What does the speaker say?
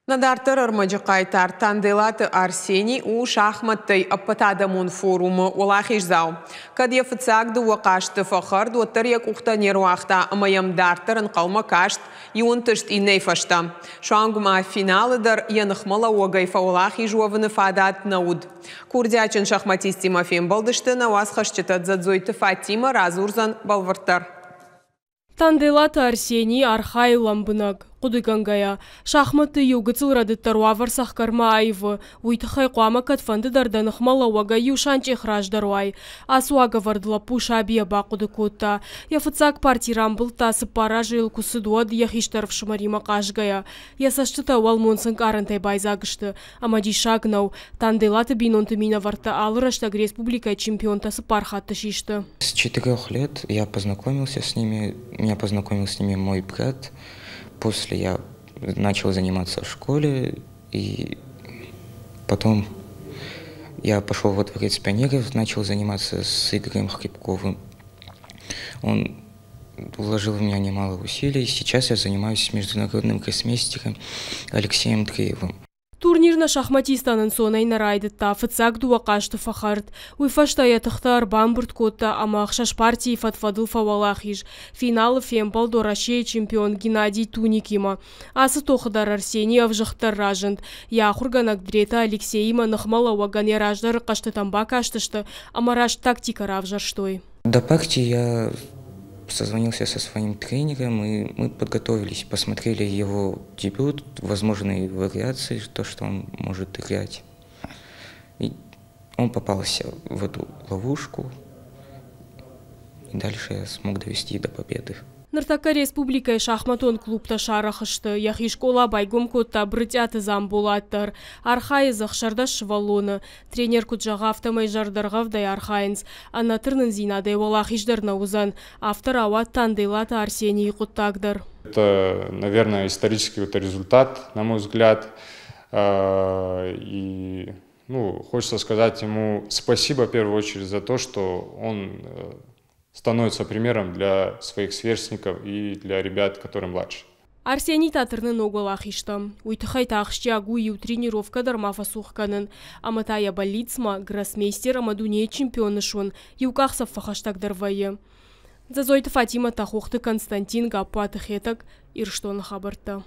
Надартыр ырмыжы қайтар тандылаты Арсений у шахматтай аппатадамун форумы олахижзау. Кадья фыцагды уақашты фахард уаттарьяк уқтанер уақта амаям дартырын қалма кашт юнтышт иней фашта. Шуангума финалыдар янықмала уағайфа олахижуавыны фадат науд. Курдячын шахматист Тимофеем балдышты науасхашчытат задзойты Фатима разурзан балвартар. Тандылаты Арсений архай ламбынаг. Кудыгангая. Шахматы югыцыл радыттар уавар сахкарма айвы. Уйтахай қуама катфанды дарданық малауага юшанче храждаруай. Асуага вардла пуша абияба кудыкутта. Яфыцак партирам был тасып пара жил кусыдуад яхиштар в шумарима қашгая. Ясаштыта уалмонсын карантай байзагышты. Амади шагнау. Тандылаты бинонты мина варта алыраштаг республика чемпион тасып пархатты шишты. С 4 лет я познакомился с ними. Меня познакомил с ними мой брат. После я начал заниматься в школе, и потом я пошел во дворец пионеров, начал заниматься с Игорем Хребковым. Он вложил в меня немало усилий. Сейчас я занимаюсь с международным гроссмейстером Алексеем Дреевым. Турнирна шахматистанын сонайна райдытта фыцак дуақашты фахард. Уйфашта ятықтар бамбырт котта ама ақшаш партии фатфадыл фавалахиж. Финалы фемпал до России чемпион Геннадий Туникима. Асы тоқыдар Арсений авжықтар ражынд. Яхурганак дрета Алексеима нахмала уагане раждары қашты тамба каштышты, ама раж тактика равжарштой. До партии я созвонился со своим тренером, и мы подготовились, посмотрели его дебют, возможные вариации, то, что он может играть. И он попался в эту ловушку, и дальше я смог довести до победы. Ныртака республика шахматон клубта шарахышты. Яхи школа байгом котта брытяты зам болаттыр. Архай захшарда швалоны. Тренер куджаға автомай жардарғавдай архайынс. Анатырнын зинадай валахиждарна узан. Автор ауат тандайлаты Арсений құттагдыр. Это, наверное, исторический результат, на мой взгляд. И хочется сказать ему спасибо в первую очередь за то, что он становится примером для своих сверстников и для ребят, которые младше. Арсений татырны ногулахишта. Уйтахай тахшчагу ю тренировкадар мафасухканын. Аматая балицма, гроссмейстер амадуне чемпионы шон. Юкахсав фахаштагдар вайы. Зазойты Фатима тахухты Константин Гапуаты хетак ирштон хабарта.